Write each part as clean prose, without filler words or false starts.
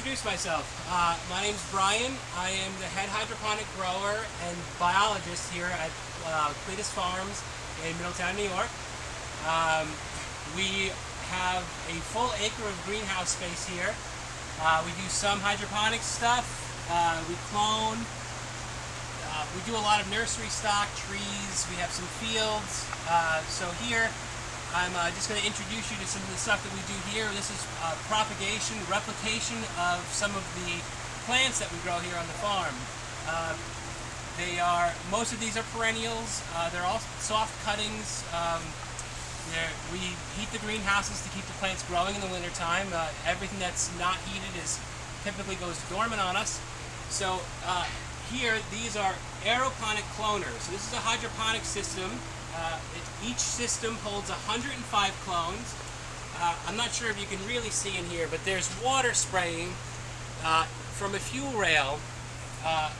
introduce myself. My name's Brian. I am the head hydroponic grower and biologist here at Cleatus Farms in Middletown, New York. We have a full acre of greenhouse space here. We do some hydroponic stuff. We clone. We do a lot of nursery stock, trees. We have some fields. So here, I'm just going to introduce you to some of the stuff that we do here. This is propagation, replication of some of the plants that we grow here on the farm. Most of these are perennials. They're all soft cuttings. We heat the greenhouses to keep the plants growing in the wintertime. Everything that's not heated typically goes dormant on us. So here, these are Aeroponic Cloners. So this is a hydroponic system. Each system holds 105 clones. I'm not sure if you can really see in here, but there's water spraying from a fuel rail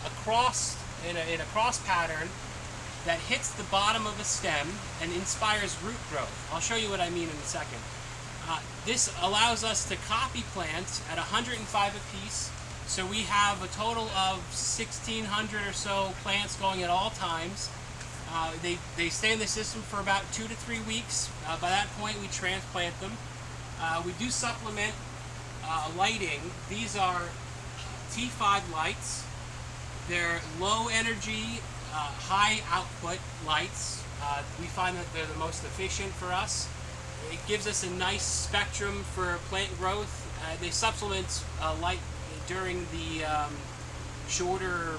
across in a cross pattern that hits the bottom of a stem and inspires root growth. I'll show you what I mean in a second. This allows us to copy plants at 105 apiece. So we have a total of 1,600 or so plants going at all times. They stay in the system for about 2 to 3 weeks. By that point, we transplant them. We do supplement lighting. These are T5 lights. They're low energy, high output lights. We find that they're the most efficient for us. It gives us a nice spectrum for plant growth. They supplement light during the shorter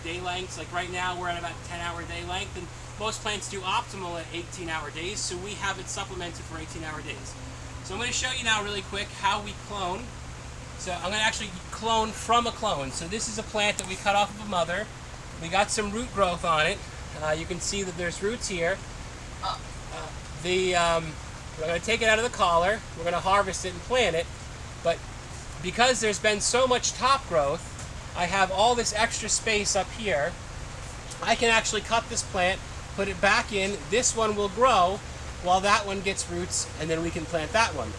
day lengths. Like right now we're at about 10-hour day length, and most plants do optimal at 18-hour days, so we have it supplemented for 18-hour days. So I'm going to show you now really quick how we clone. So I'm going to actually clone from a clone. So this is a plant that we cut off of a mother. We got some root growth on it. You can see that there's roots here. We're going to take it out of the collar. We're going to harvest it and plant it. But because there's been so much top growth, I have all this extra space up here. I can actually cut this plant, put it back in. This one will grow while that one gets roots, and then we can plant that one.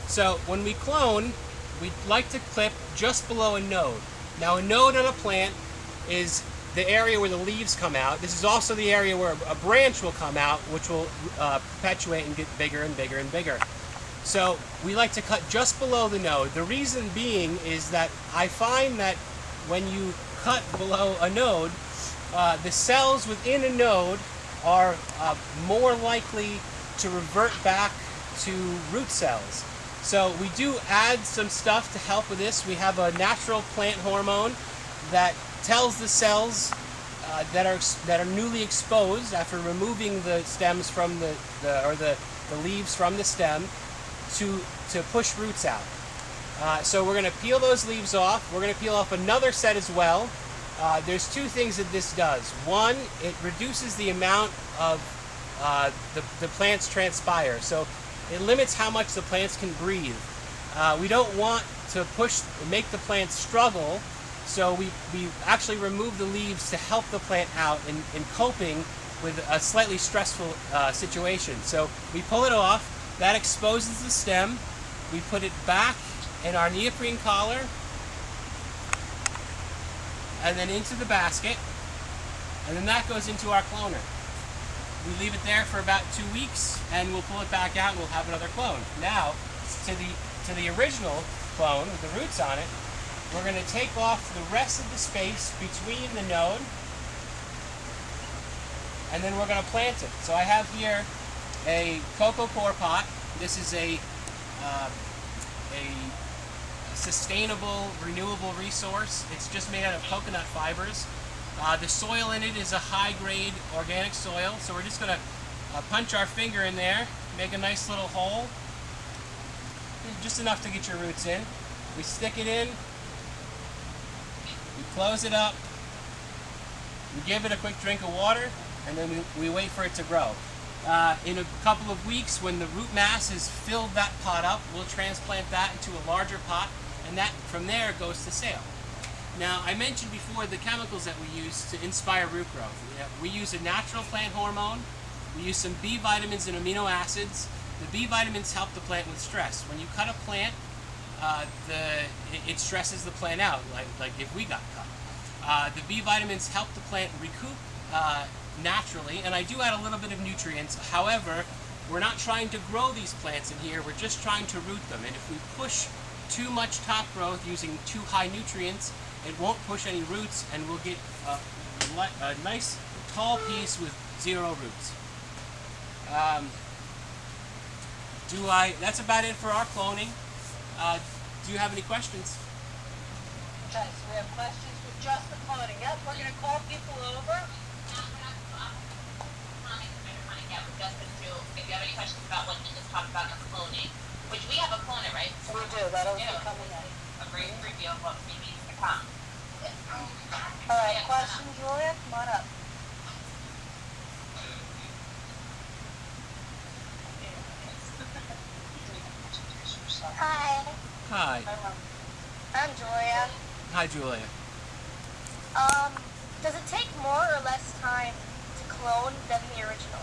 So when we clone, we like to clip just below a node. Now a node on a plant is the area where the leaves come out. This is also the area where a branch will come out, which will perpetuate and get bigger and bigger and bigger. So we like to cut just below the node. The reason being is that I find that when you cut below a node, the cells within a node are more likely to revert back to root cells. So we do add some stuff to help with this. We have a natural plant hormone that tells the cells that are newly exposed after removing the stems from the leaves from the stem to push roots out. So we're going to peel those leaves off. We're going to peel off another set as well. There's two things that this does. One, it reduces the amount of the plants transpire. So it limits how much the plants can breathe. We don't want to make the plants struggle, so we actually remove the leaves to help the plant out in coping with a slightly stressful situation. So we pull it off. That exposes the stem. We put it back in our neoprene collar and then into the basket, and then that goes into our cloner. We leave it there for about 2 weeks, and we'll pull it back out and we'll have another clone. Now, to the original clone with the roots on it, we're going to take off the rest of the space between the node, and then we're going to plant it. So I have here a coco coir pot. This is a sustainable, renewable resource. It's just made out of coconut fibers. The soil in it is a high-grade organic soil, so we're just going to punch our finger in there, make a nice little hole, just enough to get your roots in. We stick it in, we close it up, we give it a quick drink of water, and then we wait for it to grow. In a couple of weeks, when the root mass has filled that pot up, we'll transplant that into a larger pot, and that from there goes to sale. Now, I mentioned before the chemicals that we use to inspire root growth. We use a natural plant hormone. We use some B vitamins and amino acids. The B vitamins help the plant with stress. When you cut a plant, it stresses the plant out, like if we got cut. The B vitamins help the plant recoup naturally, and I do add a little bit of nutrients. However, we're not trying to grow these plants in here, we're just trying to root them. And if we push too much top growth using too high nutrients, it won't push any roots, and we'll get a nice tall piece with 0 roots. That's about it for our cloning. Do you have any questions? Okay, so we have questions for just the cloning. Yep, we're going to call people over. If you have any questions about what you just talked about in the cloning, which we have a cloner, right? We do. That'll be coming in. A brief review of what maybe is to come. All right, questions, Julia? Come on up. Hi, Hi. I'm Julia. Hi, Julia. Does it take more or less time to clone than the original?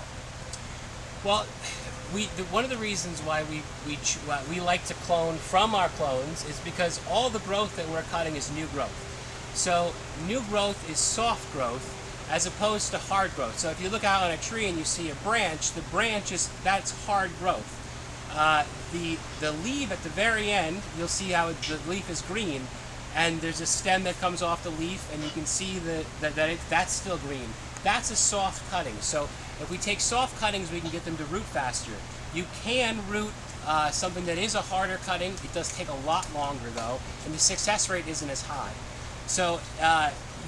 Well, one of the reasons why we like to clone from our clones is because all the growth that we're cutting is new growth. So new growth is soft growth as opposed to hard growth. So if you look out on a tree and you see a branch, the branch that's hard growth. The leaf at the very end, you'll see how the leaf is green, and there's a stem that comes off the leaf, and you can see that's still green. That's a soft cutting. So if we take soft cuttings, we can get them to root faster. You can root something that is a harder cutting. It does take a lot longer though, and the success rate isn't as high. So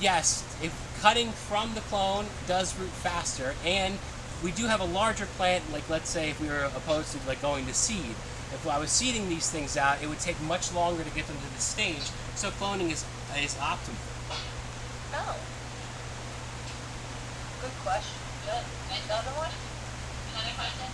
yes, if cutting from the clone does root faster, and we do have a larger plant, like let's say if we were opposed to like going to seed. If I was seeding these things out, it would take much longer to get them to this stage, so cloning is optimal. Oh. Good question. Good. Another one? Another question?